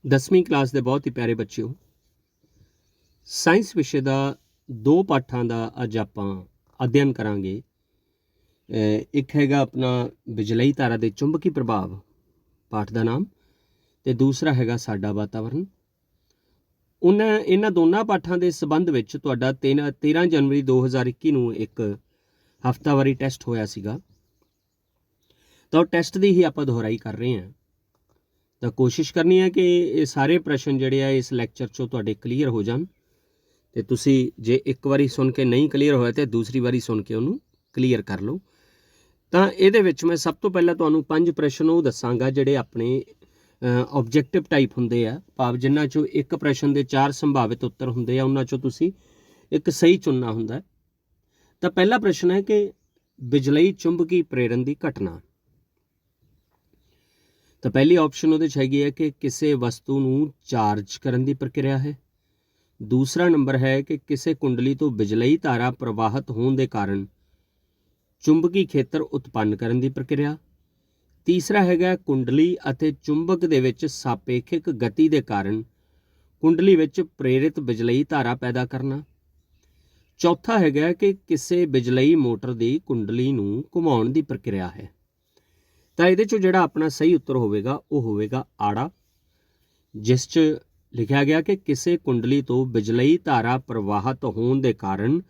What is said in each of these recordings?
10ਵੀਂ ਕਲਾਸ ਦੇ ਬਹੁਤ ਹੀ ਪਿਆਰੇ ਬੱਚਿਓ, ਸਾਇੰਸ ਵਿਸ਼ੇ ਦਾ 2 ਪਾਠਾਂ ਦਾ ਅੱਜ ਆਪਾਂ ਅਧਿਐਨ ਕਰਾਂਗੇ। ਇੱਕ ਹੈਗਾ ਆਪਣਾ ਬਿਜਲਈ ਤਾਰਾ ਦੇ ਚੁੰਬਕੀ ਪ੍ਰਭਾਵ, ਪਾਠ ਦਾ ਨਾਮ, ਤੇ ਦੂਸਰਾ ਹੈਗਾ ਸਾਡਾ ਵਾਤਾਵਰਨ। ਇਹਨਾਂ ਦੋਨਾਂ ਪਾਠਾਂ ਦੇ ਸੰਬੰਧ ਵਿੱਚ ਤੁਹਾਡਾ 13 ਜਨਵਰੀ 2021 ਨੂੰ ਇੱਕ ਹਫ਼ਤਾਵਾਰੀ ਟੈਸਟ ਹੋਇਆ ਸੀਗਾ, ਤਾਂ ਉਹ ਟੈਸਟ ਦੀ ਹੀ ਆਪਾਂ ਦੁਹਰਾਈ ਕਰ ਰਹੇ ਹਾਂ। ਤਾਂ ਕੋਸ਼ਿਸ਼ ਕਰਨੀ ਹੈ ਕਿ ਇਹ ਸਾਰੇ ਪ੍ਰਸ਼ਨ ਜਿਹੜੇ ਆ ਇਸ ਲੈਕਚਰ 'ਚੋਂ ਤੁਹਾਡੇ ਕਲੀਅਰ ਹੋ ਜਾਣ, ਅਤੇ ਤੁਸੀਂ ਜੇ ਇੱਕ ਵਾਰੀ ਸੁਣ ਕੇ ਨਹੀਂ ਕਲੀਅਰ ਹੋਇਆ ਤਾਂ ਦੂਸਰੀ ਵਾਰੀ ਸੁਣ ਕੇ ਉਹਨੂੰ ਕਲੀਅਰ ਕਰ ਲਓ। ਤਾਂ ਇਹਦੇ ਵਿੱਚ ਮੈਂ ਸਭ ਤੋਂ ਪਹਿਲਾਂ ਤੁਹਾਨੂੰ 5 ਪ੍ਰਸ਼ਨ ਉਹ ਦੱਸਾਂਗਾ ਜਿਹੜੇ ਆਪਣੇ ਆਬਜੈਕਟਿਵ ਟਾਈਪ ਹੁੰਦੇ ਆ, ਭਾਵ ਜਿਨ੍ਹਾਂ 'ਚੋਂ ਇੱਕ ਪ੍ਰਸ਼ਨ ਦੇ 4 ਸੰਭਾਵਿਤ ਉੱਤਰ ਹੁੰਦੇ ਆ, ਉਹਨਾਂ 'ਚੋਂ ਤੁਸੀਂ ਇੱਕ ਸਹੀ ਚੁਣਨਾ ਹੁੰਦਾ। ਤਾਂ ਪਹਿਲਾ ਪ੍ਰਸ਼ਨ ਹੈ ਕਿ ਬਿਜਲਈ ਚੁੰਬਕੀ ਪ੍ਰੇਰਨ ਦੀ ਘਟਨਾ। ਤਾਂ ਪਹਿਲੀ ਆਪਸ਼ਨ ਉਹਦੇ 'ਚ ਹੈਗੀ ਹੈ ਕਿ ਕਿਸੇ ਵਸਤੂ ਨੂੰ ਚਾਰਜ ਕਰਨ ਦੀ ਪ੍ਰਕਿਰਿਆ ਹੈ। ਦੂਸਰਾ ਨੰਬਰ ਹੈ ਕਿ ਕਿਸੇ ਕੁੰਡਲੀ ਤੋਂ ਬਿਜਲਈ ਧਾਰਾ ਪ੍ਰਵਾਹਿਤ ਹੋਣ ਦੇ ਕਾਰਨ ਚੁੰਬਕੀ ਖੇਤਰ ਉਤਪੰਨ ਕਰਨ ਦੀ ਪ੍ਰਕਿਰਿਆ। ਤੀਸਰਾ ਹੈਗਾ ਕੁੰਡਲੀ ਅਤੇ ਚੁੰਬਕ ਦੇ ਵਿੱਚ ਸਾਪੇਖਿਕ ਗਤੀ ਦੇ ਕਾਰਨ ਕੁੰਡਲੀ ਵਿੱਚ ਪ੍ਰੇਰਿਤ ਬਿਜਲਈ ਧਾਰਾ ਪੈਦਾ ਕਰਨਾ। ਚੌਥਾ ਹੈਗਾ ਕਿ ਕਿਸੇ ਬਿਜਲਈ ਮੋਟਰ ਦੀ ਕੁੰਡਲੀ ਨੂੰ ਘੁਮਾਉਣ ਦੀ ਪ੍ਰਕਿਰਿਆ ਹੈ। ਤਾਂ ਇਹਦੇ 'ਚੋਂ ਜਿਹੜਾ ਆਪਣਾ ਸਹੀ ਉੱਤਰ ਹੋਵੇਗਾ ਉਹ ਹੋਵੇਗਾ ਆੜਾ, ਜਿਸ 'ਚ ਲਿਖਿਆ ਗਿਆ ਕਿ ਕਿਸੇ ਕੁੰਡਲੀ ਤੋਂ ਬਿਜਲਈ ਧਾਰਾ ਪ੍ਰਵਾਹਿਤ ਹੋਣ ਦੇ ਕਾਰਨ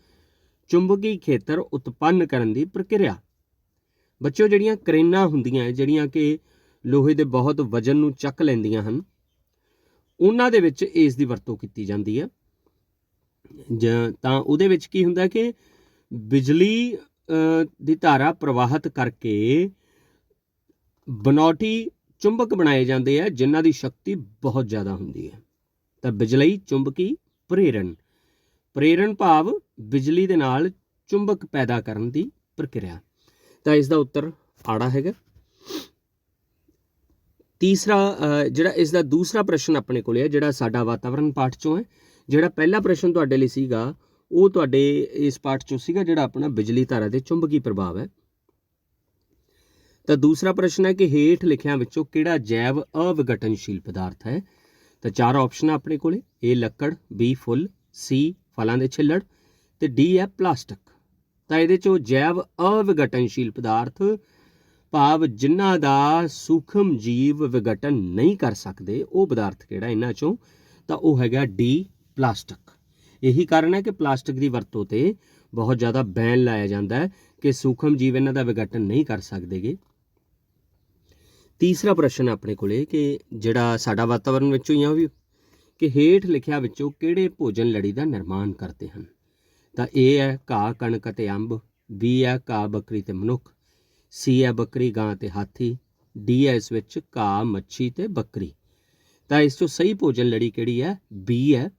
ਚੁੰਬਕੀ ਖੇਤਰ ਉਤਪੰਨ ਕਰਨ ਦੀ ਪ੍ਰਕਿਰਿਆ। ਬੱਚਿਓ, ਜਿਹੜੀਆਂ ਕਰੇਨਾਂ ਹੁੰਦੀਆਂ, ਜਿਹੜੀਆਂ ਕਿ ਲੋਹੇ ਦੇ ਬਹੁਤ ਵਜ਼ਨ ਨੂੰ ਚੱਕ ਲੈਂਦੀਆਂ ਹਨ, ਉਹਨਾਂ ਦੇ ਵਿੱਚ ਇਸ ਦੀ ਵਰਤੋਂ ਕੀਤੀ ਜਾਂਦੀ ਹੈ। ਤਾਂ ਉਹਦੇ ਵਿੱਚ ਕੀ ਹੁੰਦਾ ਕਿ ਬਿਜਲੀ ਦੀ ਧਾਰਾ ਪ੍ਰਵਾਹਿਤ ਕਰਕੇ ਬਨਾਵਟੀ ਚੁੰਬਕ ਬਣਾਏ ਜਾਂਦੇ ਆ, ਜਿਨ੍ਹਾਂ ਦੀ ਸ਼ਕਤੀ ਬਹੁਤ ਜ਼ਿਆਦਾ ਹੁੰਦੀ ਹੈ। ਤਾਂ ਬਿਜਲਈ ਚੁੰਬਕੀ ਪ੍ਰੇਰਣ ਭਾਵ ਬਿਜਲੀ ਦੇ ਨਾਲ ਚੁੰਬਕ ਪੈਦਾ ਕਰਨ ਦੀ ਪ੍ਰਕਿਰਿਆ। ਤਾਂ ਇਸ ਦਾ ਉੱਤਰ ਆੜਾ ਹੈਗਾ। ਤੀਸਰਾ ਜਿਹੜਾ ਇਸ ਦਾ ਦੂਸਰਾ ਪ੍ਰਸ਼ਨ ਆਪਣੇ ਕੋਲ ਹੈ, ਜਿਹੜਾ ਸਾਡਾ ਵਾਤਾਵਰਨ ਪਾਠ 'ਚੋਂ ਹੈ। ਜਿਹੜਾ ਪਹਿਲਾ ਪ੍ਰਸ਼ਨ ਤੁਹਾਡੇ ਲਈ ਸੀਗਾ ਉਹ ਤੁਹਾਡੇ ਇਸ ਪਾਠ 'ਚੋਂ ਸੀਗਾ, ਜਿਹੜਾ ਆਪਣਾ ਬਿਜਲੀ ਧਾਰਾ ਦੇ ਚੁੰਬਕੀ ਪ੍ਰਭਾਵ ਹੈ। ਤਾਂ ਦੂਸਰਾ ਪ੍ਰਸ਼ਨ ਹੈ ਕਿ ਹੇਠ ਲਿਖਿਆਂ ਵਿੱਚੋਂ ਕਿਹੜਾ ਜੈਵ ਅਵਿਘਟਨਸ਼ੀਲ ਪਦਾਰਥ ਹੈ। ਤਾਂ 4 ਆਪਸ਼ਨ ਆਪਣੇ ਕੋਲੇ, A ਲੱਕੜ, B ਫੁੱਲ, C ਫਲਾਂ ਦੇ ਛਿੱਲੜ, ਤੇ D ਹੈ ਪਲਾਸਟਿਕ। ਤਾਂ ਇਹਦੇ 'ਚੋਂ ਜੈਵ ਅਵਿਘਟਨਸ਼ੀਲ ਪਦਾਰਥ ਭਾਵ ਜਿਨ੍ਹਾਂ ਦਾ ਸੂਖਮ ਜੀਵ ਵਿਘਟਨ ਨਹੀਂ ਕਰ ਸਕਦੇ, ਉਹ ਪਦਾਰਥ ਕਿਹੜਾ ਇਹਨਾਂ 'ਚੋਂ, ਤਾਂ ਉਹ ਹੈਗਾ D ਪਲਾਸਟਿਕ। ਇਹੀ ਕਾਰਨ ਹੈ ਕਿ ਪਲਾਸਟਿਕ ਦੀ ਵਰਤੋਂ 'ਤੇ ਬਹੁਤ ਜ਼ਿਆਦਾ ਬੈਨ ਲਾਇਆ ਜਾਂਦਾ ਹੈ ਕਿ ਸੂਖਮ ਜੀਵ ਇਹਨਾਂ ਦਾ ਵਿਘਟਨ ਨਹੀਂ ਕਰ ਸਕਦੇਗੇ। ਤੀਸਰਾ ਪ੍ਰਸ਼ਨ ਆਪਣੇ ਕੋਲੇ ਕਿ ਜਿਹੜਾ ਸਾਡਾ ਵਾਤਾਵਰਨ ਵਿੱਚੋਂ ਹੀ ਆ, ਉਹ ਵੀ ਕਿ ਹੇਠ ਲਿਖਿਆ ਵਿੱਚੋਂ ਕਿਹੜੇ ਭੋਜਨ ਲੜੀ ਦਾ ਨਿਰਮਾਣ ਕਰਦੇ ਹਨ। ਤਾਂ A ਹੈ ਘਾਹ, ਕਣਕ ਅਤੇ ਅੰਬ, B ਹੈ ਘਾਹ, ਬੱਕਰੀ ਅਤੇ ਮਨੁੱਖ, C ਹੈ ਬੱਕਰੀ, ਗਾਂ ਅਤੇ ਹਾਥੀ, D ਹੈ ਇਸ ਵਿੱਚ ਘਾਹ, ਮੱਛੀ ਅਤੇ ਬੱਕਰੀ। ਤਾਂ ਇਸ ਤੋਂ ਸਹੀ ਭੋਜਨ ਲੜੀ ਕਿਹੜੀ ਹੈ? B ਹੈ,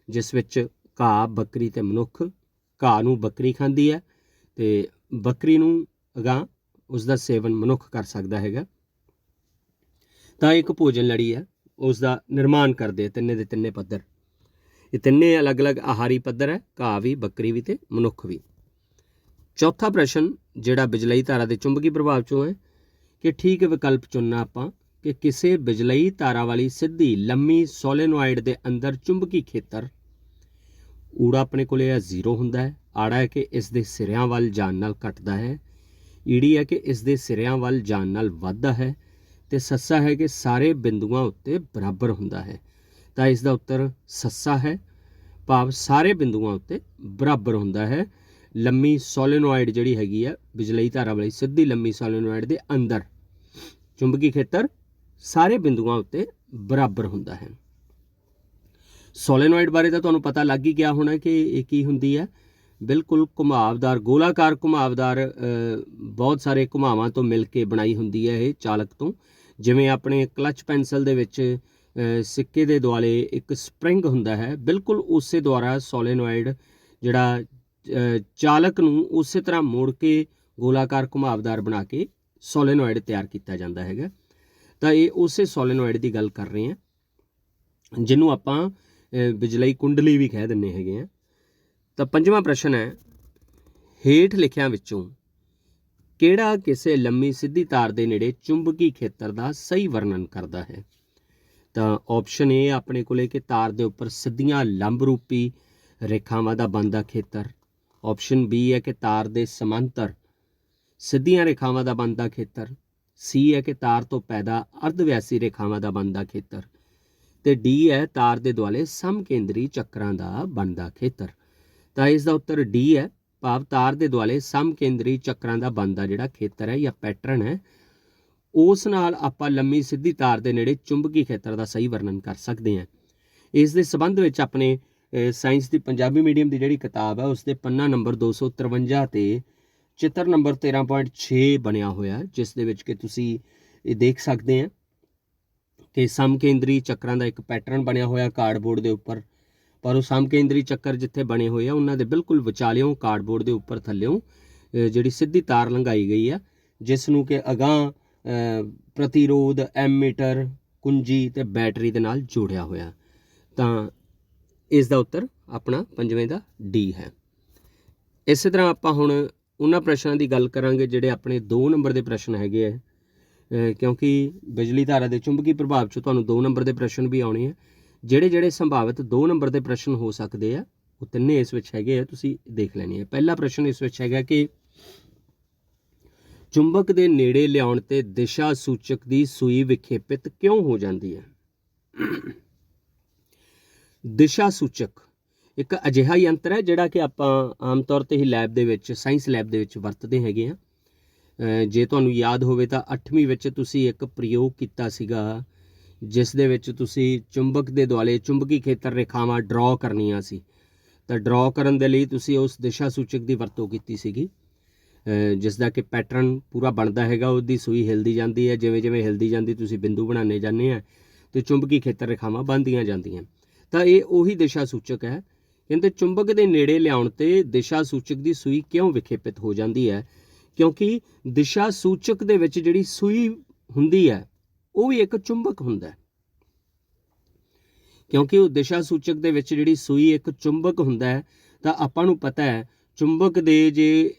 ਜਿਸ ਵਿੱਚ ਘਾਹ, ਬੱਕਰੀ ਅਤੇ ਮਨੁੱਖ। ਘਾਹ ਨੂੰ ਬੱਕਰੀ ਖਾਂਦੀ ਹੈ ਅਤੇ ਬੱਕਰੀ ਨੂੰ ਅਗਾਂਹ ਉਸ ਦਾ ਸੇਵਨ ਮਨੁੱਖ ਕਰ ਸਕਦਾ ਹੈਗਾ। ਤਾਂ ਇੱਕ ਭੋਜਨ ਲੜੀ ਹੈ, ਉਸ ਦਾ ਨਿਰਮਾਣ ਕਰਦੇ ਤਿੰਨੇ ਦੇ ਤਿੰਨੇ ਪੱਧਰ। ਇਹ ਤਿੰਨੇ ਅਲੱਗ-ਅਲੱਗ ਆਹਾਰੀ ਪੱਧਰ ਹੈ, ਘਾਹ ਵੀ, ਬੱਕਰੀ ਵੀ ਅਤੇ ਮਨੁੱਖ ਵੀ। ਚੌਥਾ ਪ੍ਰਸ਼ਨ ਜਿਹੜਾ ਬਿਜਲਈ ਧਾਰਾ ਦੇ ਚੁੰਬਕੀ ਪ੍ਰਭਾਵ 'ਚੋਂ ਹੈ ਕਿ ਠੀਕ ਵਿਕਲਪ ਚੁਣਨਾ ਆਪਾਂ ਕਿ ਕਿਸੇ ਬਿਜਲਈ ਧਾਰਾ ਵਾਲੀ ਸਿੱਧੀ ਲੰਮੀ ਸੋਲੇਨੋਇਡ ਦੇ ਅੰਦਰ ਚੁੰਬਕੀ ਖੇਤਰ। ਊੜਾ ਆਪਣੇ ਕੋਲੇ ਆ 0 ਹੁੰਦਾ ਹੈ, ਆੜਾ ਹੈ ਕਿ ਇਸ ਦੇ ਸਿਰਿਆਂ ਵੱਲ ਜਾਣ ਨਾਲ ਘਟਦਾ ਹੈ, ਈੜੀ ਹੈ ਕਿ ਇਸ ਦੇ ਸਿਰਿਆਂ ਵੱਲ ਜਾਣ ਨਾਲ ਵੱਧਦਾ ਹੈ, ਅਤੇ ਸੱਸਾ ਹੈ ਕਿ ਸਾਰੇ ਬਿੰਦੂਆਂ ਉੱਤੇ ਬਰਾਬਰ ਹੁੰਦਾ ਹੈ। ਤਾਂ ਇਸ ਦਾ ਉੱਤਰ ਸੱਸਾ ਹੈ, ਭਾਵ ਸਾਰੇ ਬਿੰਦੂਆਂ ਉੱਤੇ ਬਰਾਬਰ ਹੁੰਦਾ ਹੈ। ਲੰਮੀ ਸੋਲੇਨੋਇਡ ਜਿਹੜੀ ਹੈਗੀ ਆ, ਬਿਜਲਈ ਧਾਰਾ ਵਾਲੀ ਸਿੱਧੀ ਲੰਮੀ ਸੋਲੇਨੋਇਡ ਦੇ ਅੰਦਰ ਚੁੰਬਕੀ ਖੇਤਰ ਸਾਰੇ ਬਿੰਦੂਆਂ ਉੱਤੇ ਬਰਾਬਰ ਹੁੰਦਾ ਹੈ। ਸੋਲੇਨੋਇਡ ਬਾਰੇ ਤਾਂ ਤੁਹਾਨੂੰ ਪਤਾ ਲੱਗ ਹੀ ਗਿਆ ਹੋਣਾ ਕਿ ਇਹ ਕੀ ਹੁੰਦੀ ਹੈ। ਬਿਲਕੁਲ ਘੁਮਾਵਦਾਰ, ਗੋਲਾਕਾਰ ਘੁਮਾਵਦਾਰ, ਬਹੁਤ ਸਾਰੇ ਘੁਮਾਵਾਂ ਤੋਂ ਮਿਲ ਕੇ ਬਣਾਈ ਹੁੰਦੀ ਹੈ ਇਹ ਚਾਲਕ ਤੋਂ। ਜਿਵੇਂ ਆਪਣੇ ਕਲਚ ਪੈਨਸਲ ਦੇ ਵਿੱਚ ਸਿੱਕੇ ਦੇ ਦੁਆਲੇ ਇੱਕ ਸਪਰਿੰਗ ਹੁੰਦਾ ਹੈ, ਬਿਲਕੁਲ ਉਸੇ ਦੁਆਰਾ ਸੋਲੇਨੋਇਡ ਜਿਹੜਾ ਚਾਲਕ ਨੂੰ ਉਸੇ ਤਰ੍ਹਾਂ ਮੋੜ ਕੇ ਗੋਲਾਕਾਰ ਘੁਮਾਵਦਾਰ ਬਣਾ ਕੇ ਸੋਲੇਨੋਇਡ ਤਿਆਰ ਕੀਤਾ ਜਾਂਦਾ ਹੈਗਾ। ਤਾਂ ਇਹ ਉਸੇ ਸੋਲੇਨੋਇਡ ਦੀ ਗੱਲ ਕਰ ਰਹੇ ਹਾਂ, ਜਿਹਨੂੰ ਆਪਾਂ ਬਿਜਲਈ ਕੁੰਡਲੀ ਵੀ ਕਹਿ ਦਿੰਦੇ ਹੈਗੇ ਹਾਂ। ਤਾਂ ਪੰਜਵਾਂ ਪ੍ਰਸ਼ਨ ਹੈ, ਹੇਠ ਲਿਖਿਆਂ ਵਿੱਚੋਂ ਕਿਹੜਾ ਕਿਸੇ ਲੰਮੀ ਸਿੱਧੀ ਤਾਰ ਦੇ ਨੇੜੇ ਚੁੰਬਕੀ ਖੇਤਰ ਦਾ ਸਹੀ ਵਰਣਨ ਕਰਦਾ ਹੈ। ਤਾਂ ਆਪਸ਼ਨ ਏ ਆਪਣੇ ਕੋਲੇ ਕਿ ਤਾਰ ਦੇ ਉੱਪਰ ਸਿੱਧੀਆਂ ਲੰਬ ਰੂਪੀ ਰੇਖਾਵਾਂ ਦਾ ਬਣਦਾ ਖੇਤਰ। ਆਪਸ਼ਨ ਬੀ ਹੈ ਕਿ ਤਾਰ ਦੇ ਸਮਾਂਤਰ ਸਿੱਧੀਆਂ ਰੇਖਾਵਾਂ ਦਾ ਬਣਦਾ ਖੇਤਰ। ਸੀ ਹੈ ਕਿ ਤਾਰ ਤੋਂ ਪੈਦਾ ਅਰਧਵਿਆਸੀ ਰੇਖਾਵਾਂ ਦਾ ਬਣਦਾ ਖੇਤਰ। ਤੇ ਡੀ ਹੈ ਤਾਰ ਦੇ ਦੁਆਲੇ ਸਮਕੇਂਦਰੀ ਚੱਕਰਾਂ ਦਾ ਬਣਦਾ ਖੇਤਰ। ਤਾਂ ਇਸ ਦਾ ਉੱਤਰ ਡੀ ਹੈ, ਭਾਵ ਤਾਰ ਦੇ ਦੁਆਲੇ ਸਮਕੇਂਦਰੀ ਚੱਕਰਾਂ ਦਾ ਬਣਦਾ ਜਿਹੜਾ ਖੇਤਰ ਹੈ ਜਾਂ ਪੈਟਰਨ ਹੈ, ਉਸ ਨਾਲ ਆਪਾਂ ਲੰਮੀ ਸਿੱਧੀ ਤਾਰ ਦੇ ਨੇੜੇ ਚੁੰਬਕੀ ਖੇਤਰ ਦਾ ਸਹੀ ਵਰਣਨ ਕਰ ਸਕਦੇ ਹਾਂ। ਇਸ ਦੇ ਸੰਬੰਧ ਵਿੱਚ ਆਪਣੇ ਸਾਇੰਸ ਦੀ ਪੰਜਾਬੀ ਮੀਡੀਅਮ ਦੀ ਜਿਹੜੀ ਕਿਤਾਬ ਹੈ ਉਸ ਦੇ ਪੰਨਾ ਨੰਬਰ 253 ਤੇ ਚਿੱਤਰ ਨੰਬਰ 13.6 ਬਣਿਆ ਹੋਇਆ, ਜਿਸ ਦੇ ਵਿੱਚ ਕਿ ਤੁਸੀਂ ਇਹ ਦੇਖ ਸਕਦੇ ਆ ਕਿ ਸਮਕੇਂਦਰੀ ਚੱਕਰਾਂ ਦਾ ਇੱਕ ਪੈਟਰਨ ਬਣਿਆ ਹੋਇਆ ਕਾਰਡਬੋਰਡ ਦੇ ਉੱਪਰ। ਪਰ ਉਹ ਸਮਕੇਂਦਰੀ ਚੱਕਰ ਜਿੱਥੇ ਬਣੇ ਹੋਏ ਆ ਉਹਨਾਂ ਦੇ ਬਿਲਕੁਲ ਵਿਚਾਲਿਓਂ ਕਾਰਡਬੋਰਡ ਦੇ ਉੱਪਰ ਥੱਲਿਓਂ ਜਿਹੜੀ ਸਿੱਧੀ ਤਾਰ ਲੰਘਾਈ ਗਈ ਆ, ਜਿਸ ਨੂੰ ਕਿ ਅਗਾਂਹ ਪ੍ਰਤੀਰੋਧ, ਐਮੀਟਰ, ਕੁੰਜੀ ਤੇ ਬੈਟਰੀ ਦੇ ਨਾਲ ਜੋੜਿਆ ਹੋਇਆ। ਤਾਂ ਇਸ ਦਾ ਉੱਤਰ ਆਪਣਾ ਪੰਜਵੇਂ ਦਾ ਡੀ ਹੈ। ਇਸੇ ਤਰ੍ਹਾਂ ਆਪਾਂ ਹੁਣ ਉਹਨਾਂ ਪ੍ਰਸ਼ਨਾਂ ਦੀ ਗੱਲ ਕਰਾਂਗੇ ਜਿਹੜੇ ਆਪਣੇ 2 ਨੰਬਰ ਦੇ ਪ੍ਰਸ਼ਨ ਹੈਗੇ ਆ, ਕਿਉਂਕਿ ਬਿਜਲੀ ਧਾਰਾ ਦੇ ਚੁੰਬਕੀ ਪ੍ਰਭਾਵ 'ਚ ਤੁਹਾਨੂੰ 2 ਨੰਬਰ ਦੇ ਪ੍ਰਸ਼ਨ ਵੀ ਆਉਣੇ ਆ। ਜਿਹੜੇ ਸੰਭਾਵਿਤ 2 ਨੰਬਰ ਦੇ ਪ੍ਰਸ਼ਨ ਹੋ ਸਕਦੇ ਆ ਉਹ ਤਿੰਨੇ ਇਸ ਵਿੱਚ ਹੈਗੇ ਆ, ਤੁਸੀਂ ਦੇਖ ਲੈਣੇ ਆ। ਪਹਿਲਾ ਪ੍ਰਸ਼ਨ ਇਸ ਵਿੱਚ ਹੈਗਾ ਕਿ ਚੁੰਬਕ ਦੇ ਨੇੜੇ ਲਿਆਉਣ ਤੇ ਦਿਸ਼ਾ ਸੂਚਕ ਦੀ ਸੂਈ ਵਿਖੇਪਿਤ ਕਿਉਂ ਹੋ ਜਾਂਦੀ ਹੈ? ਦਿਸ਼ਾ ਸੂਚਕ ਇੱਕ ਅਜਿਹਾ ਯੰਤਰ ਹੈ ਜਿਹੜਾ ਕਿ ਆਪਾਂ ਆਮ ਤੌਰ 'ਤੇ ਹੀ ਲੈਬ ਦੇ ਵਿੱਚ, ਸਾਇੰਸ ਲੈਬ ਦੇ ਵਿੱਚ ਵਰਤਦੇ ਹੈਗੇ ਆ। ਜੇ ਤੁਹਾਨੂੰ ਯਾਦ ਹੋਵੇ ਤਾਂ 8ਵੀਂ ਵਿੱਚ ਤੁਸੀਂ ਇੱਕ ਪ੍ਰਯੋਗ ਕੀਤਾ ਸੀਗਾ, ਜਿਸ ਦੇ ਵਿੱਚ ਤੁਸੀਂ ਚੁੰਬਕ ਦੇ ਦੁਆਲੇ ਚੁੰਬਕੀ ਖੇਤਰ ਰੇਖਾਵਾਂ ਡਰਾਅ ਕਰਨੀਆਂ ਸੀ। ਤਾਂ ਡਰਾਅ ਕਰਨ ਦੇ ਲਈ ਤੁਸੀਂ ਉਸ ਦਿਸ਼ਾ ਸੂਚਕ ਦੀ ਵਰਤੋਂ ਕੀਤੀ ਸੀਗੀ, ਜਿਸ ਦਾ ਕਿ ਪੈਟਰਨ ਪੂਰਾ ਬਣਦਾ ਹੈਗਾ। ਉਹਦੀ ਸੂਈ ਹਿਲਦੀ ਜਾਂਦੀ ਹੈ, ਜਿਵੇਂ ਜਿਵੇਂ ਹਿਲਦੀ ਜਾਂਦੀ ਤੁਸੀਂ ਬਿੰਦੂ ਬਣਾਉਂਦੇ ਜਾਂਦੇ ਆ ਅਤੇ ਚੁੰਬਕੀ ਖੇਤਰ ਰੇਖਾਵਾਂ ਬਣਦੀਆਂ ਜਾਂਦੀਆਂ। ਤਾਂ ਇਹ ਉਹੀ ਦਿਸ਼ਾ ਸੂਚਕ ਹੈ। ਕਹਿੰਦੇ ਚੁੰਬਕ ਦੇ ਨੇੜੇ ਲਿਆਉਣ 'ਤੇ ਦਿਸ਼ਾ ਸੂਚਕ ਦੀ ਸੂਈ ਕਿਉਂ ਵਿਖੇਪਿਤ ਹੋ ਜਾਂਦੀ ਹੈ? ਕਿਉਂਕਿ ਦਿਸ਼ਾ ਸੂਚਕ ਦੇ ਵਿੱਚ ਜਿਹੜੀ ਸੂਈ ਹੁੰਦੀ ਹੈ ਉਹ ਵੀ ਇੱਕ ਚੁੰਬਕ ਹੁੰਦਾ ਹੈ। ਕਿਉਂਕਿ ਉਹ ਦਿਸ਼ਾ ਸੂਚਕ ਦੇ ਵਿੱਚ ਜਿਹੜੀ ਸੂਈ ਇੱਕ ਚੁੰਬਕ ਹੁੰਦਾ ਹੈ, ਤਾਂ ਆਪਾਂ ਨੂੰ ਪਤਾ ਹੈ ਚੁੰਬਕ ਦੇ ਜੇ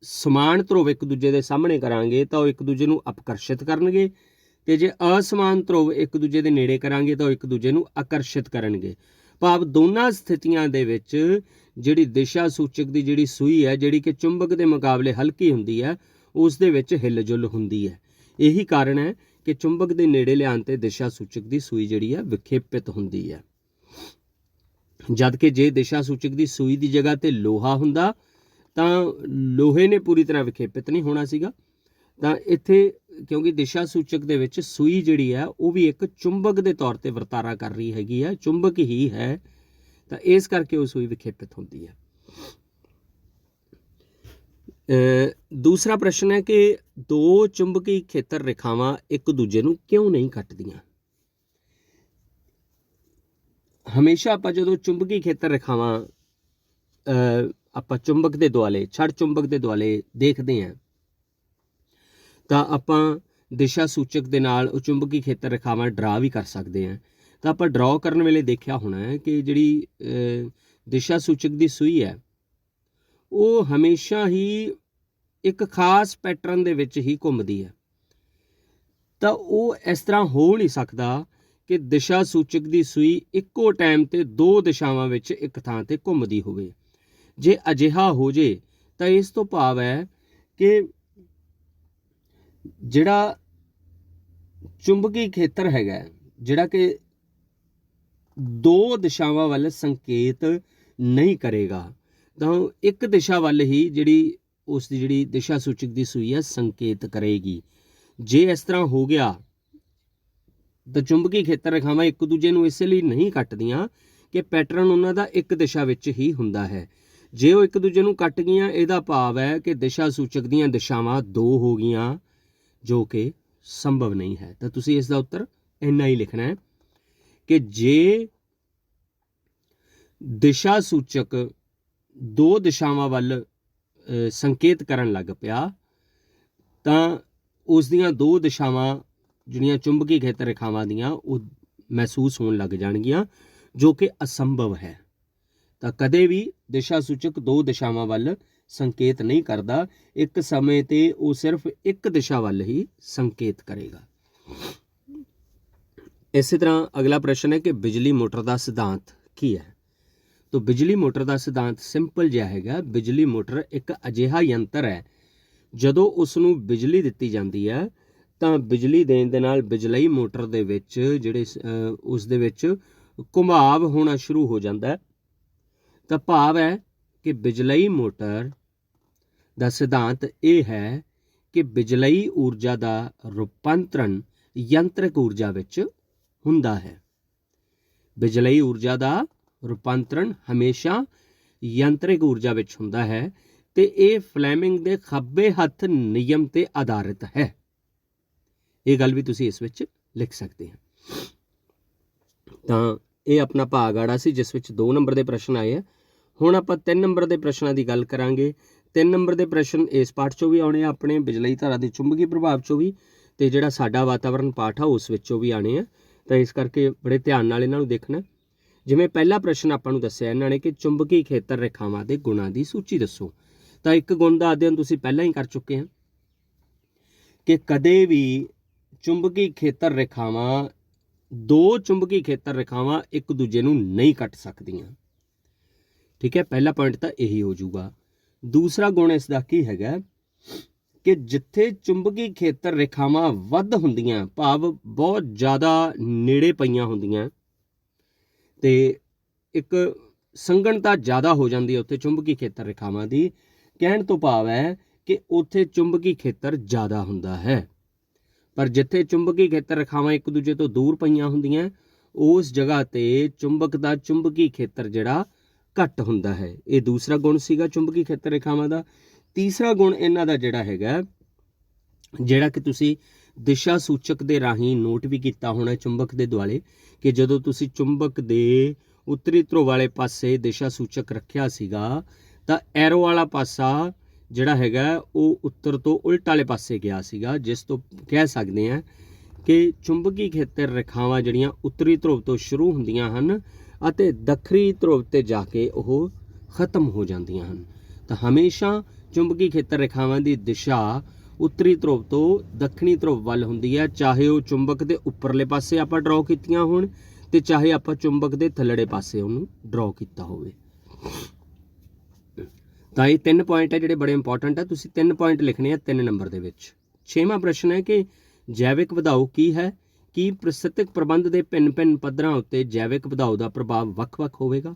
ਸਮਾਨ ਧਰੁਵ ਇੱਕ ਦੂਜੇ ਦੇ ਸਾਹਮਣੇ ਕਰਾਂਗੇ ਤਾਂ ਉਹ ਇੱਕ ਦੂਜੇ ਨੂੰ ਆਕਰਸ਼ਿਤ ਕਰਨਗੇ, ਅਤੇ ਜੇ ਅਸਮਾਨ ਧਰੁਵ ਇੱਕ ਦੂਜੇ ਦੇ ਨੇੜੇ ਕਰਾਂਗੇ ਤਾਂ ਉਹ ਇੱਕ ਦੂਜੇ ਨੂੰ ਆਕਰਸ਼ਿਤ ਕਰਨਗੇ। ਭਾਵ ਦੋਨਾਂ ਸਥਿਤੀਆਂ ਦੇ ਵਿੱਚ ਜਿਹੜੀ ਦਿਸ਼ਾ ਸੂਚਕ ਦੀ ਜਿਹੜੀ ਸੂਈ ਹੈ, ਜਿਹੜੀ ਕਿ ਚੁੰਬਕ ਦੇ ਮੁਕਾਬਲੇ ਹਲਕੀ ਹੁੰਦੀ ਹੈ, ਉਸ ਦੇ ਵਿੱਚ ਹਿੱਲ ਜੁਲ ਹੁੰਦੀ ਹੈ। ਇਹੀ ਕਾਰਨ ਹੈ ਕਿ ਚੁੰਬਕ ਦੇ ਨੇੜੇ ਲਿਆਉਣ 'ਤੇ ਦਿਸ਼ਾ ਸੂਚਕ ਦੀ ਸੂਈ ਜਿਹੜੀ ਹੈ ਵਿਖੇਪਿਤ ਹੁੰਦੀ ਹੈ। ਜਦ ਕਿ ਜੇ ਦਿਸ਼ਾ ਸੂਚਕ ਦੀ ਸੂਈ ਦੀ ਜਗ੍ਹਾ 'ਤੇ ਲੋਹਾ ਹੁੰਦਾ ਤਾਂ ਲੋਹੇ ਨੇ ਪੂਰੀ ਤਰ੍ਹਾਂ ਵਿਖੇਪਿਤ ਨਹੀਂ ਹੋਣਾ ਸੀਗਾ। ਤਾਂ ਇੱਥੇ ਕਿਉਂਕਿ ਦਿਸ਼ਾ ਸੂਚਕ ਦੇ ਵਿੱਚ ਸੂਈ ਜਿਹੜੀ ਹੈ ਉਹ ਵੀ ਇੱਕ ਚੁੰਬਕ ਦੇ ਤੌਰ 'ਤੇ ਵਰਤਾਰਾ ਕਰ ਰਹੀ ਹੈਗੀ ਹੈ, ਚੁੰਬਕ ਹੀ ਹੈ, ਤਾਂ ਇਸ ਕਰਕੇ ਉਹ ਸੂਈ ਵਿਖੇਪਿਤ ਹੁੰਦੀ ਹੈ। ਦੂਸਰਾ ਪ੍ਰਸ਼ਨ ਹੈ ਕਿ 2 ਚੁੰਬਕੀ ਖੇਤਰ ਰੇਖਾਵਾਂ ਇੱਕ ਦੂਜੇ ਨੂੰ ਕਿਉਂ ਨਹੀਂ ਕੱਟਦੀਆਂ? ਹਮੇਸ਼ਾ ਆਪਾਂ ਜਦੋਂ ਚੁੰਬਕੀ ਖੇਤਰ ਰੇਖਾਵਾਂ ਆਪਾਂ ਚੁੰਬਕ ਦੇ ਦੁਆਲੇ, ਛੜ ਚੁੰਬਕ ਦੇ ਦੁਆਲੇ ਦੇਖਦੇ ਹਾਂ ਤਾਂ ਆਪਾਂ ਦਿਸ਼ਾ ਸੂਚਕ ਦੇ ਨਾਲ ਉਹ ਚੁੰਬਕੀ ਖੇਤਰ ਰੇਖਾਵਾਂ ਡਰਾ ਵੀ ਕਰ ਸਕਦੇ ਹਾਂ। ਤਾਂ ਆਪਾਂ ਡਰਾਅ ਕਰਨ ਵੇਲੇ ਦੇਖਿਆ ਹੋਣਾ ਹੈ ਕਿ ਜਿਹੜੀ ਦਿਸ਼ਾ ਸੂਚਕ ਦੀ ਸੂਈ ਹੈ ਉਹ ਹਮੇਸ਼ਾ ਹੀ ਇੱਕ ਖਾਸ ਪੈਟਰਨ ਦੇ ਵਿੱਚ ਹੀ ਘੁੰਮਦੀ ਹੈ। ਤਾਂ ਉਹ ਇਸ ਤਰ੍ਹਾਂ ਹੋ ਨਹੀਂ ਸਕਦਾ ਕਿ ਦਿਸ਼ਾ ਸੂਚਕ ਦੀ ਸੂਈ ਇੱਕੋ ਟਾਈਮ 'ਤੇ 2 ਦਿਸ਼ਾਵਾਂ ਵਿੱਚ ਇੱਕ ਥਾਂ 'ਤੇ ਘੁੰਮਦੀ ਹੋਵੇ। ਜੇ ਅਜਿਹਾ ਹੋ ਜੇ ਤਾਂ ਇਸ ਤੋਂ ਭਾਵ ਹੈ ਕਿ ਜਿਹੜਾ ਚੁੰਬਕੀ ਖੇਤਰ ਹੈਗਾ, ਜਿਹੜਾ ਕਿ 2 ਦਿਸ਼ਾਵਾਂ ਵੱਲ ਸੰਕੇਤ ਨਹੀਂ ਕਰੇਗਾ, ਤਾਂ ਇੱਕ ਦਿਸ਼ਾ ਵੱਲ ਹੀ ਜਿਹੜੀ ਉਸ ਦੀ ਜਿਹੜੀ ਦਿਸ਼ਾ ਸੂਚਕ ਦੀ ਸੂਈ ਹੈ ਸੰਕੇਤ ਕਰੇਗੀ। ਜੇ ਇਸ ਤਰ੍ਹਾਂ ਹੋ ਗਿਆ ਤਾਂ ਚੁੰਬਕੀ ਖੇਤਰ ਰੇਖਾਵਾਂ ਇੱਕ ਦੂਜੇ ਨੂੰ ਇਸ ਲਈ ਨਹੀਂ ਕੱਟਦੀਆਂ ਕਿ ਪੈਟਰਨ ਉਹਨਾਂ ਦਾ ਇੱਕ ਦਿਸ਼ਾ ਵਿੱਚ ਹੀ ਹੁੰਦਾ ਹੈ। ਜੇ ਉਹ ਇੱਕ ਦੂਜੇ ਨੂੰ ਕੱਟ ਗਈਆਂ, ਇਹਦਾ ਭਾਵ ਹੈ ਕਿ ਦਿਸ਼ਾ ਸੂਚਕ ਦੀਆਂ ਦਿਸ਼ਾਵਾਂ 2 ਹੋ ਗਈਆਂ, ਜੋ ਕਿ ਸੰਭਵ ਨਹੀਂ ਹੈ। ਤਾਂ ਤੁਸੀਂ ਇਸ ਦਾ ਉੱਤਰ ਇੰਨਾ ਹੀ ਲਿਖਣਾ ਹੈ ਕਿ ਜੇ ਦਿਸ਼ਾ ਸੂਚਕ 2 ਦਿਸ਼ਾਵਾਂ ਵੱਲ ਸੰਕੇਤ ਕਰਨ ਲੱਗ ਪਿਆ ਤਾਂ ਉਸ ਦੀਆਂ 2 ਦਿਸ਼ਾਵਾਂ ਜਿਹੜੀਆਂ ਚੁੰਬਕੀ ਖੇਤਰ ਰੇਖਾਵਾਂ ਦੀਆਂ ਉਹ ਮਹਿਸੂਸ ਹੋਣ ਲੱਗ ਜਾਣਗੀਆਂ, ਜੋ ਕਿ ਅਸੰਭਵ ਹੈ। ਤਾਂ ਕਦੇ ਵੀ ਦਿਸ਼ਾ ਸੂਚਕ 2 ਦਿਸ਼ਾਵਾਂ ਵੱਲ ਸੰਕੇਤ ਨਹੀਂ ਕਰਦਾ, ਇੱਕ ਸਮੇਂ 'ਤੇ ਉਹ ਸਿਰਫ ਇੱਕ ਦਿਸ਼ਾ ਵੱਲ ਹੀ ਸੰਕੇਤ ਕਰੇਗਾ। ਇਸੇ ਤਰ੍ਹਾਂ ਅਗਲਾ ਪ੍ਰਸ਼ਨ ਹੈ ਕਿ ਬਿਜਲੀ ਮੋਟਰ ਦਾ ਸਿਧਾਂਤ ਕੀ ਹੈ। ਤਾਂ ਬਿਜਲੀ ਮੋਟਰ ਦਾ ਸਿਧਾਂਤ ਸਿੰਪਲ ਜਿਹਾ ਹੈਗਾ। ਬਿਜਲੀ ਮੋਟਰ ਇੱਕ ਅਜਿਹਾ ਯੰਤਰ ਹੈ, ਜਦੋਂ ਉਸ ਨੂੰ ਬਿਜਲੀ ਦਿੱਤੀ ਜਾਂਦੀ ਹੈ ਤਾਂ ਬਿਜਲੀ ਦੇਣ ਦੇ ਨਾਲ ਬਿਜਲਈ ਮੋਟਰ ਦੇ ਵਿੱਚ ਜਿਹੜੇ ਉਸ ਦੇ ਵਿੱਚ ਘੁਮਾਵ ਹੋਣਾ ਸ਼ੁਰੂ ਹੋ ਜਾਂਦਾ ਹੈ। ਤਾਂ ਭਾਵ ਹੈ ਕਿ ਬਿਜਲਈ ਮੋਟਰ ਦਾ ਸਿਧਾਂਤ ਇਹ ਹੈ ਕਿ ਬਿਜਲਈ ਊਰਜਾ ਦਾ ਰੂਪਾਂਤਰਨ ਯੰਤਰਿਕ ਊਰਜਾ ਵਿੱਚ ਹੁੰਦਾ ਹੈ। ਬਿਜਲਈ ਊਰਜਾ ਦਾ ਰੂਪਾਂਤਰਨ ਹਮੇਸ਼ਾ ਯੰਤਰਿਕ ਊਰਜਾ ਵਿੱਚ ਹੁੰਦਾ ਹੈ ਤੇ ਇਹ ਫਲੈਮਿੰਗ ਦੇ ਖੱਬੇ ਹੱਥ ਨਿਯਮ ਤੇ ਆਧਾਰਿਤ ਹੈ। ਇਹ ਗੱਲ ਵੀ ਤੁਸੀਂ ਇਸ ਵਿੱਚ ਲਿਖ ਸਕਦੇ ਹੋ। ਤਾਂ ਇਹ ਆਪਣਾ ਭਾਗ ਆੜਾ ਸੀ ਜਿਸ ਵਿੱਚ 2 ਨੰਬਰ ਦੇ ਪ੍ਰਸ਼ਨ ਆਏ ਆ। ਹੁਣ ਆਪਾਂ 3 ਨੰਬਰ ਦੇ ਪ੍ਰਸ਼ਨਾਂ ਦੀ ਗੱਲ ਕਰਾਂਗੇ। 3 ਨੰਬਰ ਦੇ ਪ੍ਰਸ਼ਨ ਇਸ ਪਾਠ 'ਚੋਂ ਵੀ ਆਉਣੇ ਆ, ਆਪਣੇ ਬਿਜਲਈ ਧਾਰਾ ਦੇ ਚੁੰਬਕੀ ਪ੍ਰਭਾਵ 'ਚੋਂ ਵੀ, ਤੇ ਜਿਹੜਾ ਸਾਡਾ ਵਾਤਾਵਰਨ ਪਾਠ ਆ ਉਸ ਵਿੱਚੋਂ ਵੀ ਆਣੇ ਆ। ਤਾਂ ਇਸ ਕਰਕੇ ਬੜੇ ਧਿਆਨ ਨਾਲ ਇਹਨਾਂ ਨੂੰ ਦੇਖਣਾ। ਜਿਵੇਂ ਪਹਿਲਾ ਪ੍ਰਸ਼ਨ ਆਪਾਂ ਨੂੰ ਦੱਸਿਆ ਇਹਨਾਂ ਨੇ ਕਿ ਚੁੰਬਕੀ ਖੇਤਰ ਰੇਖਾਵਾਂ ਦੇ ਗੁਣਾਂ ਦੀ ਸੂਚੀ ਦੱਸੋ। ਤਾਂ ਇੱਕ ਗੁਣ ਦਾ ਅਧਿਐਨ ਤੁਸੀਂ ਪਹਿਲਾਂ ਹੀ ਕਰ ਚੁੱਕੇ ਹੋ ਕਿ ਕਦੇ ਵੀ ਚੁੰਬਕੀ ਖੇਤਰ ਰੇਖਾਵਾਂ, 2 ਚੁੰਬਕੀ ਖੇਤਰ ਰੇਖਾਵਾਂ ਇੱਕ ਦੂਜੇ ਨੂੰ ਨਹੀਂ ਕੱਟ ਸਕਦੀਆਂ। ਠੀਕ ਹੈ, ਪਹਿਲਾ ਪੁਆਇੰਟ ਤਾਂ ਇਹੀ ਹੋ ਜਾਊਗਾ। ਦੂਸਰਾ ਗੁਣ ਇਸ ਦਾ ਕੀ ਹੈਗਾ ਕਿ ਜਿੱਥੇ ਚੁੰਬਕੀ ਖੇਤਰ ਰੇਖਾਵਾਂ ਵੱਧ ਹੁੰਦੀਆਂ, ਭਾਵ ਬਹੁਤ ਜ਼ਿਆਦਾ ਨੇੜੇ ਪਈਆਂ ਹੁੰਦੀਆਂ ਤੇ ਇੱਕ ਸੰਘਣਤਾ ਜ਼ਿਆਦਾ ਹੋ ਜਾਂਦੀ ਹੈ ਉੱਥੇ ਚੁੰਬਕੀ ਖੇਤਰ ਰੇਖਾਵਾਂ ਦੀ, ਕਹਿਣ ਤੋਂ ਭਾਵ ਹੈ ਕਿ ਉੱਥੇ ਚੁੰਬਕੀ ਖੇਤਰ ਜ਼ਿਆਦਾ ਹੁੰਦਾ ਹੈ। ਪਰ ਜਿੱਥੇ ਚੁੰਬਕੀ ਖੇਤਰ ਰੇਖਾਵਾਂ ਇੱਕ ਦੂਜੇ ਤੋਂ ਦੂਰ ਪਈਆਂ ਹੁੰਦੀਆਂ, ਉਸ ਜਗ੍ਹਾ ਤੇ ਚੁੰਬਕ ਦਾ ਚੁੰਬਕੀ ਖੇਤਰ ਜਿਹੜਾ ਘੱਟ ਹੁੰਦਾ ਹੈ। ਇਹ ਦੂਸਰਾ ਗੁਣ ਸੀਗਾ ਚੁੰਬਕੀ ਖੇਤਰ ਰੇਖਾਵਾਂ ਦਾ। ਤੀਸਰਾ ਗੁਣ ਇਹਨਾਂ ਦਾ ਜਿਹੜਾ ਹੈਗਾ, ਜਿਹੜਾ ਕਿ ਤੁਸੀਂ ਦਿਸ਼ਾ ਸੂਚਕ ਦੇ ਰਾਹੀਂ ਨੋਟ ਵੀ ਕੀਤਾ ਹੋਣਾ ਚੁੰਬਕ ਦੇ ਦੁਆਲੇ, ਕਿ ਜਦੋਂ ਤੁਸੀਂ ਚੁੰਬਕ ਦੇ ਉੱਤਰੀ ਧਰੁਵ ਵਾਲੇ ਪਾਸੇ ਦਿਸ਼ਾ ਸੂਚਕ ਰੱਖਿਆ ਸੀਗਾ ਤਾਂ ਐਰੋ ਵਾਲਾ ਪਾਸਾ ਜਿਹੜਾ ਹੈਗਾ ਉਹ ਉੱਤਰ ਤੋਂ ਉਲਟ ਵਾਲੇ ਪਾਸੇ ਗਿਆ ਸੀਗਾ, ਜਿਸ ਤੋਂ ਕਹਿ ਸਕਦੇ ਹਾਂ ਕਿ ਚੁੰਬਕੀ ਖੇਤਰ ਰੇਖਾਵਾਂ ਜਿਹੜੀਆਂ ਉੱਤਰੀ ਧਰੁਵ ਤੋਂ ਸ਼ੁਰੂ ਹੁੰਦੀਆਂ ਹਨ ਅਤੇ ਦੱਖਣੀ ਧਰੁਵ 'ਤੇ ਜਾ ਕੇ ਉਹ ਖਤਮ ਹੋ ਜਾਂਦੀਆਂ ਹਨ। ਤਾਂ ਹਮੇਸ਼ਾ ਚੁੰਬਕੀ ਖੇਤਰ ਰੇਖਾਵਾਂ ਦੀ ਦਿਸ਼ਾ ਉੱਤਰੀ ਧਰੁਵ ਤੋਂ ਦੱਖਣੀ ਧਰੁਵ ਵੱਲ ਹੁੰਦੀ ਹੈ, ਚਾਹੇ ਉਹ ਚੁੰਬਕ ਦੇ ਉੱਪਰਲੇ ਪਾਸੇ ਆਪਾਂ ਡਰਾਅ ਕੀਤੀਆਂ ਹੋਣ ਤੇ ਚਾਹੇ ਆਪਾਂ ਚੁੰਬਕ ਦੇ ਥੱਲੜੇ ਪਾਸੇ ਉਹਨੂੰ ਡਰਾਅ ਕੀਤਾ ਹੋਵੇ। ਤਾਂ ਇਹ 3 ਪੁਆਇੰਟ ਹੈ ਜਿਹੜੇ ਬੜੇ ਇੰਪੋਰਟੈਂਟ ਹੈ। ਤੁਸੀਂ 3 ਪੁਆਇੰਟ ਲਿਖਣੇ ਆ 3 ਨੰਬਰ ਦੇ ਵਿੱਚ। 6ਵਾਂ ਪ੍ਰਸ਼ਨ ਹੈ ਕਿ ਜੈਵਿਕ ਵਧਾਓ ਕੀ ਹੈ। ਕੀ ਪ੍ਰਸਥਿਤਕ ਪ੍ਰਬੰਧ ਦੇ ਭਿੰਨ-ਭਿੰਨ ਪੱਧਰਾਂ ਉੱਤੇ ਜੈਵਿਕ ਵਧਾਓ ਦਾ ਪ੍ਰਭਾਵ ਵੱਖ-ਵੱਖ ਹੋਵੇਗਾ।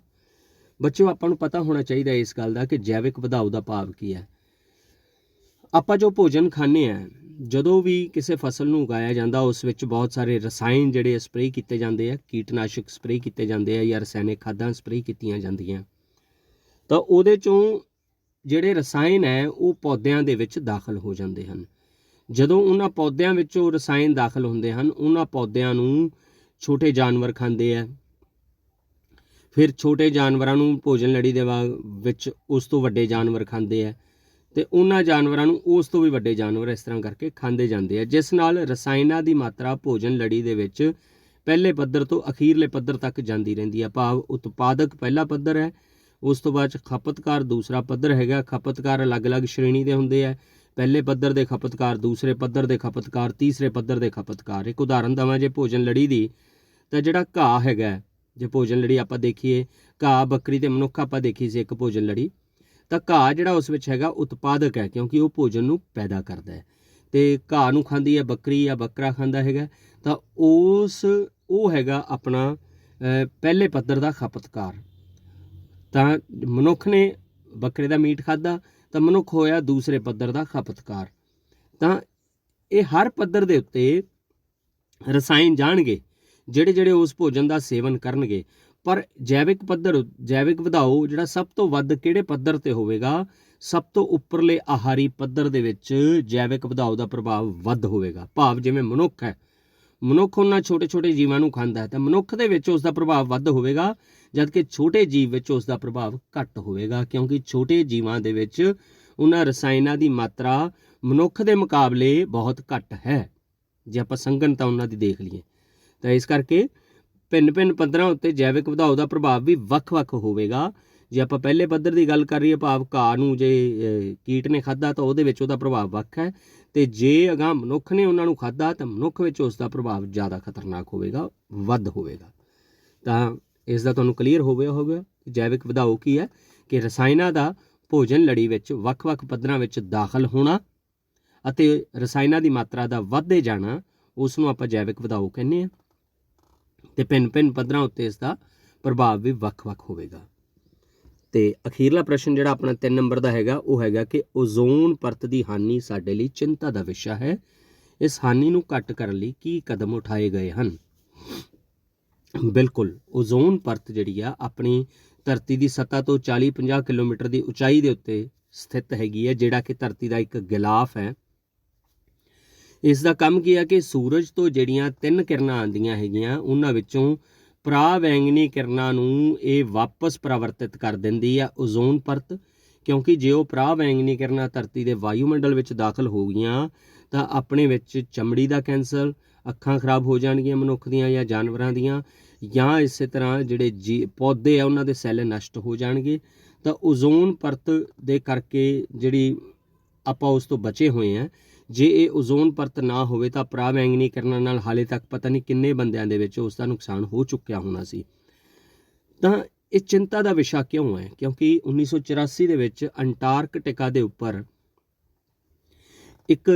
ਬੱਚਿਓ, ਆਪਾਂ ਨੂੰ ਪਤਾ ਹੋਣਾ ਚਾਹੀਦਾ ਇਸ ਗੱਲ ਦਾ ਕਿ ਜੈਵਿਕ ਵਧਾਓ ਦਾ ਭਾਵ ਕੀ ਹੈ। ਆਪਾਂ ਜੋ ਭੋਜਨ ਖਾਂਦੇ ਹਾਂ, ਜਦੋਂ ਵੀ ਕਿਸੇ ਫਸਲ ਨੂੰ ਉਗਾਇਆ ਜਾਂਦਾ ਉਸ ਵਿੱਚ ਬਹੁਤ ਸਾਰੇ ਰਸਾਇਣ ਜਿਹੜੇ ਸਪਰੇਅ ਕੀਤੇ ਜਾਂਦੇ ਆ, ਕੀਟਨਾਸ਼ਕ ਸਪਰੇਅ ਕੀਤੇ ਜਾਂਦੇ ਆ ਜਾਂ ਰਸਾਇਣਿਕ ਖਾਦਾਂ ਸਪਰੇਅ ਕੀਤੀਆਂ ਜਾਂਦੀਆਂ, ਤਾਂ ਉਹਦੇ 'ਚੋਂ ਜਿਹੜੇ ਰਸਾਇਣ ਹੈ ਉਹ ਪੌਦਿਆਂ ਦੇ ਵਿੱਚ ਦਾਖਲ ਹੋ ਜਾਂਦੇ ਹਨ। ਜਦੋਂ ਉਹਨਾਂ ਪੌਦਿਆਂ ਵਿੱਚੋਂ ਰਸਾਇਣ ਦਾਖਲ ਹੁੰਦੇ ਹਨ, ਉਹਨਾਂ ਪੌਦਿਆਂ ਨੂੰ ਛੋਟੇ ਜਾਨਵਰ ਖਾਂਦੇ ਆ, ਫਿਰ ਛੋਟੇ ਜਾਨਵਰਾਂ ਨੂੰ ਭੋਜਨ ਲੜੀ ਦੇ ਵਿੱਚ ਉਸ ਤੋਂ ਵੱਡੇ ਜਾਨਵਰ ਖਾਂਦੇ ਆ, ਤੇ ਉਹਨਾਂ ਜਾਨਵਰਾਂ ਨੂੰ ਉਸ ਤੋਂ ਵੀ ਵੱਡੇ ਜਾਨਵਰ ਇਸ ਤਰ੍ਹਾਂ ਕਰਕੇ ਖਾਂਦੇ ਜਾਂਦੇ ਆ, ਜਿਸ ਨਾਲ ਰਸਾਇਣਾਂ ਦੀ ਮਾਤਰਾ ਭੋਜਨ ਲੜੀ ਦੇ ਵਿੱਚ ਪਹਿਲੇ ਪੱਧਰ ਤੋਂ ਅਖੀਰਲੇ ਪੱਧਰ ਤੱਕ ਜਾਂਦੀ ਰਹਿੰਦੀ ਹੈ। ਭਾਵ ਉਤਪਾਦਕ ਪਹਿਲਾ ਪੱਧਰ ਹੈ, ਉਸ ਤੋਂ ਬਾਅਦ ਖਪਤਕਾਰ ਦੂਸਰਾ ਪੱਧਰ ਹੈਗਾ। ਖਪਤਕਾਰ ਅਲੱਗ-ਅਲੱਗ ਸ਼੍ਰੇਣੀ ਦੇ ਹੁੰਦੇ ਆ, ਪਹਿਲੇ ਪੱਧਰ ਦੇ ਖਪਤਕਾਰ, ਦੂਸਰੇ ਪੱਧਰ ਦੇ ਖਪਤਕਾਰ, ਤੀਸਰੇ ਪੱਧਰ ਦੇ ਖਪਤਕਾਰ। ਇੱਕ ਉਦਾਹਰਨ ਦੇਵਾਂ ਜੇ ਭੋਜਨ ਲੜੀ ਦੀ, ਤਾਂ ਜਿਹੜਾ ਘਾਹ ਹੈਗਾ, ਜੇ ਭੋਜਨ ਲੜੀ ਆਪਾਂ ਦੇਖੀਏ, ਘਾਹ, ਬੱਕਰੀ ਤੇ ਮਨੁੱਖ ਆਪਾਂ ਦੇਖੀ ਸੀ ਇੱਕ ਭੋਜਨ ਲੜੀ, ਤਾਂ ਘਾਹ ਜਿਹੜਾ ਉਸ ਵਿੱਚ ਹੈਗਾ ਉਤਪਾਦਕ ਹੈ, ਕਿਉਂਕਿ ਉਹ ਭੋਜਨ ਨੂੰ ਪੈਦਾ ਕਰਦਾ ਹੈ, ਤੇ ਘਾਹ ਨੂੰ ਖਾਂਦੀ ਹੈ ਬੱਕਰੀ ਜਾਂ ਬੱਕਰਾ ਖਾਂਦਾ ਹੈਗਾ, ਤਾਂ ਉਹ ਹੈਗਾ ਆਪਣਾ ਪਹਿਲੇ ਪੱਧਰ ਦਾ ਖਪਤਕਾਰ। ਤਾਂ ਮਨੁੱਖ ਨੇ ਬੱਕਰੇ ਦਾ ਮੀਟ ਖਾਧਾ ਤਾਂ ਮਨੁੱਖ ਹੋਇਆ ਦੂਸਰੇ ਪੱਧਰ ਦਾ ਖਪਤਕਾਰ। ਤਾਂ ਇਹ ਹਰ ਪੱਧਰ ਦੇ ਉੱਤੇ ਰਸਾਇਣ ਜਾਣਗੇ ਜਿਹੜੇ ਉਸ ਭੋਜਨ ਦਾ ਸੇਵਨ ਕਰਨਗੇ। ਪਰ ਜੈਵਿਕ ਪੱਧਰ, ਜੈਵਿਕ ਵਧਾਓ ਜਿਹੜਾ ਸਭ ਤੋਂ ਵੱਧ ਕਿਹੜੇ ਪੱਧਰ 'ਤੇ ਹੋਵੇਗਾ, ਸਭ ਤੋਂ ਉੱਪਰਲੇ ਆਹਾਰੀ ਪੱਧਰ ਦੇ ਵਿੱਚ ਜੈਵਿਕ ਵਧਾਓ ਦਾ ਪ੍ਰਭਾਵ ਵੱਧ ਹੋਵੇਗਾ। ਭਾਵ ਜਿਵੇਂ ਮਨੁੱਖ ਹੈ, ਮਨੁੱਖ ਉਹਨਾਂ ਛੋਟੇ-ਛੋਟੇ ਜੀਵਾਂ ਨੂੰ ਖਾਂਦਾ ਹੈ ਤਾਂ ਮਨੁੱਖ ਦੇ ਵਿੱਚ ਉਸ ਦਾ ਪ੍ਰਭਾਵ ਵੱਧ ਹੋਵੇਗਾ, ਜਦਕਿ ਛੋਟੇ ਜੀਵ ਵਿੱਚ ਉਸ ਦਾ ਪ੍ਰਭਾਵ ਘੱਟ ਹੋਵੇਗਾ, ਕਿਉਂਕਿ ਛੋਟੇ ਜੀਵਾਂ ਦੇ ਵਿੱਚ ਉਹਨਾਂ ਰਸਾਇਣਾਂ ਦੀ ਮਾਤਰਾ ਮਨੁੱਖ ਦੇ ਮੁਕਾਬਲੇ ਬਹੁਤ ਘੱਟ ਹੈ, ਜੇ ਆਪਾਂ ਸੰਘਣਤਾ ਉਹਨਾਂ ਦੀ ਦੇਖ ਲਈਏ। ਤਾਂ ਇਸ ਕਰਕੇ ਭਿੰਨ-ਭਿੰਨ ਪੱਧਰਾਂ ਉੱਤੇ ਜੈਵਿਕ ਵਧਾਓ ਦਾ ਪ੍ਰਭਾਵ ਵੀ ਵੱਖ-ਵੱਖ ਹੋਵੇਗਾ, ਜੇ ਆਪਾਂ ਪਹਿਲੇ ਪੱਧਰ ਦੀ ਗੱਲ ਕਰ ਰਹੀਏ ਭਾਵ ਘਾਹ ਨੂੰ ਜੇ ਕੀਟ ਨੇ ਖਾਧਾ ਤਾਂ ਉਹਦੇ ਵਿੱਚ ਉਹਦਾ ਪ੍ਰਭਾਵ ਵੱਖ ਹੈ, ਅਤੇ ਜੇ ਅਗਾਂਹ ਮਨੁੱਖ ਨੇ ਉਹਨਾਂ ਨੂੰ ਖਾਧਾ ਤਾਂ ਮਨੁੱਖ ਵਿੱਚ ਉਸ ਦਾ ਪ੍ਰਭਾਵ ਜ਼ਿਆਦਾ ਖਤਰਨਾਕ ਹੋਵੇਗਾ, ਵੱਧ ਹੋਵੇਗਾ। ਤਾਂ ਇਸ ਦਾ ਤੁਹਾਨੂੰ ਕਲੀਅਰ ਹੋਵੇਗਾ ਕਿ ਜੈਵਿਕ ਵਧਾਓ ਕੀ ਹੈ, ਕਿ ਰਸਾਇਣਾਂ ਦਾ ਭੋਜਨ ਲੜੀ ਵਿੱਚ ਵੱਖ-ਵੱਖ ਪੱਧਰਾਂ ਵਿੱਚ ਦਾਖਲ ਹੋਣਾ ਅਤੇ ਰਸਾਇਣਾਂ ਦੀ ਮਾਤਰਾ ਦਾ ਵੱਧਦੇ ਜਾਣਾ, ਉਸ ਨੂੰ ਆਪਾਂ ਜੈਵਿਕ ਵਧਾਓ ਕਹਿੰਦੇ ਹਾਂ, ਅਤੇ ਭਿੰਨ-ਭਿੰਨ ਪੱਧਰਾਂ ਉੱਤੇ ਇਸ ਦਾ ਪ੍ਰਭਾਵ ਵੀ ਵੱਖ-ਵੱਖ ਹੋਵੇਗਾ। ਅਤੇ ਅਖੀਰਲਾ ਪ੍ਰਸ਼ਨ ਜਿਹੜਾ ਆਪਣਾ 3 ਨੰਬਰ ਦਾ ਹੈਗਾ, ਉਹ ਹੈਗਾ ਕਿ ਓਜ਼ੋਨ ਪਰਤ ਦੀ ਹਾਨੀ ਸਾਡੇ ਲਈ ਚਿੰਤਾ ਦਾ ਵਿਸ਼ਾ ਹੈ। ਇਸ ਹਾਨੀ ਨੂੰ ਘੱਟ ਕਰਨ ਲਈ ਕੀ ਕਦਮ ਉਠਾਏ ਗਏ ਹਨ? ਬਿਲਕੁਲ, ਓਜ਼ੋਨ ਪਰਤ ਜਿਹੜੀ ਆ ਆਪਣੀ ਧਰਤੀ ਦੀ ਸਤ੍ਹਾ ਤੋਂ 40-50 ਕਿਲੋਮੀਟਰ ਦੀ ਉਚਾਈ ਦੇ ਉੱਤੇ ਸਥਿਤ ਹੈਗੀ ਹੈ, ਜਿਹੜਾ ਕਿ ਧਰਤੀ ਦਾ ਇੱਕ ਗਿਲਾਫ ਹੈ। ਇਸ ਦਾ ਕੰਮ ਕੀ ਹੈ ਕਿ ਸੂਰਜ ਤੋਂ ਜਿਹੜੀਆਂ 3 ਕਿਰਨਾਂ ਆਉਂਦੀਆਂ ਹੈਗੀਆਂ, ਉਹਨਾਂ ਵਿੱਚੋਂ ਪਰਾਵੈਂਗਨੀ ਕਿਰਨਾਂ ਨੂੰ ਇਹ ਵਾਪਸ ਪਰਾਵਰਤਿਤ ਕਰ ਦਿੰਦੀ ਆ ਓਜ਼ੋਨ ਪਰਤ, ਕਿਉਂਕਿ ਜੇ ਉਹ ਪਰਾਵੈਂਗਨੀ ਕਿਰਨਾਂ ਧਰਤੀ ਦੇ ਵਾਯੂਮੰਡਲ ਵਿੱਚ ਦਾਖਲ ਹੋ ਗਈਆਂ ਤਾਂ ਆਪਣੇ ਵਿੱਚ ਚਮੜੀ ਦਾ ਕੈਂਸਰ, ਅੱਖਾਂ ਖਰਾਬ ਹੋ ਜਾਣਗੀਆਂ ਮਨੁੱਖ ਦੀਆਂ ਜਾਂ ਜਾਨਵਰਾਂ ਦੀਆਂ, ਜਾਂ ਇਸੇ ਤਰ੍ਹਾਂ ਜਿਹੜੇ ਪੌਦੇ ਆ ਉਹਨਾਂ ਦੇ ਸੈੱਲ ਨਸ਼ਟ ਹੋ ਜਾਣਗੇ। ਤਾਂ ਓਜ਼ੋਨ ਪਰਤ ਦੇ ਕਰਕੇ ਜਿਹੜੀ ਆਪਾਂ ਉਸ ਤੋਂ ਬਚੇ ਹੋਏ ਹਾਂ, ਜੇ ਇਹ ਓਜ਼ੋਨ ਪਰਤ ਨਾ ਹੋਵੇ ਤਾਂ ਪਰਾਵੈਂਗਨੀ ਕਿਰਨਾਂ ਨਾਲ ਹਾਲੇ ਤੱਕ ਪਤਾ ਨਹੀਂ ਕਿੰਨੇ ਬੰਦਿਆਂ ਦੇ ਵਿੱਚ ਉਸ ਦਾ ਨੁਕਸਾਨ ਹੋ ਚੁੱਕਿਆ ਹੋਣਾ ਸੀ। ਤਾਂ ਇਹ ਚਿੰਤਾ ਦਾ ਵਿਸ਼ਾ ਕਿਉਂ ਹੈ? ਕਿਉਂਕਿ 1984 ਦੇ ਵਿੱਚ ਅੰਟਾਰਕਟਿਕਾ ਦੇ ਉੱਪਰ ਇੱਕ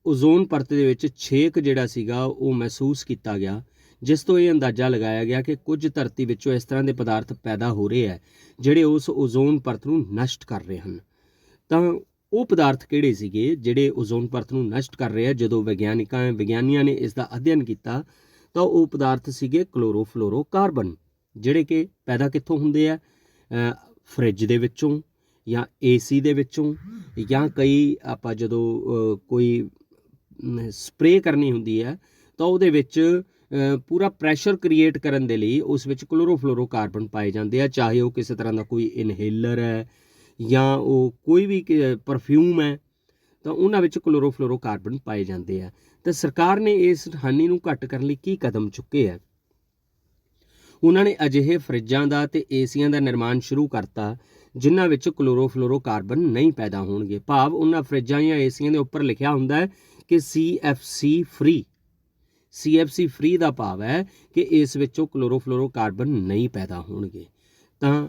ਓਜ਼ੋਨ ਪਰਤ ਦੇ ਵਿੱਚ ਛੇਕ ਜਿਹੜਾ ਸੀਗਾ ਉਹ ਮਹਿਸੂਸ ਕੀਤਾ ਗਿਆ, ਜਿਸ ਤੋਂ ਇਹ ਅੰਦਾਜ਼ਾ ਲਗਾਇਆ ਗਿਆ ਕਿ ਕੁਝ ਧਰਤੀ ਵਿੱਚੋਂ ਇਸ ਤਰ੍ਹਾਂ ਦੇ ਪਦਾਰਥ ਪੈਦਾ ਹੋ ਰਹੇ ਹੈ ਜਿਹੜੇ ਉਸ ਓਜ਼ੋਨ ਪਰਤ ਨੂੰ ਨਸ਼ਟ ਕਰ ਰਹੇ ਹਨ। ਤਾਂ ਉਹ ਪਦਾਰਥ ਕਿਹੜੇ ਸੀਗੇ ਜਿਹੜੇ ਓਜ਼ੋਨ ਪਰਤ ਨੂੰ ਨਸ਼ਟ ਕਰ ਰਹੇ ਆ? ਜਦੋਂ ਵਿਗਿਆਨੀਆਂ ਨੇ ਇਸ ਦਾ ਅਧਿਐਨ ਕੀਤਾ ਤਾਂ ਉਹ ਪਦਾਰਥ ਸੀਗੇ ਕਲੋਰੋਫਲੋਰੋਕਾਰਬਨ, ਜਿਹੜੇ ਕਿ ਪੈਦਾ ਕਿੱਥੋਂ ਹੁੰਦੇ ਆ? ਫਰਿੱਜ ਦੇ ਵਿੱਚੋਂ, ਜਾਂ AC ਦੇ ਵਿੱਚੋਂ, ਜਾਂ ਕਈ ਆਪਾਂ ਜਦੋਂ ਕੋਈ ਸਪਰੇਅ ਕਰਨੀ ਹੁੰਦੀ ਹੈ ਤਾਂ ਉਹਦੇ ਵਿੱਚ ਪੂਰਾ ਪ੍ਰੈਸ਼ਰ ਕ੍ਰੀਏਟ ਕਰਨ ਦੇ ਲਈ ਉਸ ਵਿੱਚ ਕਲੋਰੋਫਲੋਰੋਕਾਰਬਨ ਪਾਏ ਜਾਂਦੇ ਆ, ਚਾਹੇ ਉਹ ਕਿਸੇ ਤਰ੍ਹਾਂ ਦਾ ਕੋਈ ਇਨਹੇਲਰ ਹੈ ਜਾਂ ਉਹ ਕੋਈ ਵੀ ਪਰਫਿਊਮ ਹੈ, ਤਾਂ ਉਹਨਾਂ ਵਿੱਚ ਕਲੋਰੋਫਲੋਰੋਕਾਰਬਨ ਪਾਏ ਜਾਂਦੇ ਆ। ਤਾਂ ਸਰਕਾਰ ਨੇ ਇਸ ਹਾਨੀ ਨੂੰ ਘੱਟ ਕਰਨ ਲਈ ਕੀ ਕਦਮ ਚੁੱਕੇ ਹੈ? ਉਹਨਾਂ ਨੇ ਅਜਿਹੇ ਫਰਿੱਜਾਂ ਦਾ ਅਤੇ ਏਸੀਆਂ ਦਾ ਨਿਰਮਾਣ ਸ਼ੁਰੂ ਕਰਤਾ ਜਿਨ੍ਹਾਂ ਵਿੱਚ ਕਲੋਰੋਫਲੋਰੋਕਾਰਬਨ ਨਹੀਂ ਪੈਦਾ ਹੋਣਗੇ। ਭਾਵ ਉਹਨਾਂ ਫਰਿੱਜਾਂ ਜਾਂ ਏਸੀਆਂ ਦੇ ਉੱਪਰ ਲਿਖਿਆ ਹੁੰਦਾ ਹੈ ਕਿ CFC ਫ੍ਰੀ। CFC ਫ੍ਰੀ ਦਾ ਭਾਵ ਹੈ ਕਿ ਇਸ ਵਿੱਚੋਂ ਕਲੋਰੋਫਲੋਰੋਕਾਰਬਨ ਨਹੀਂ ਪੈਦਾ ਹੋਣਗੇ। ਤਾਂ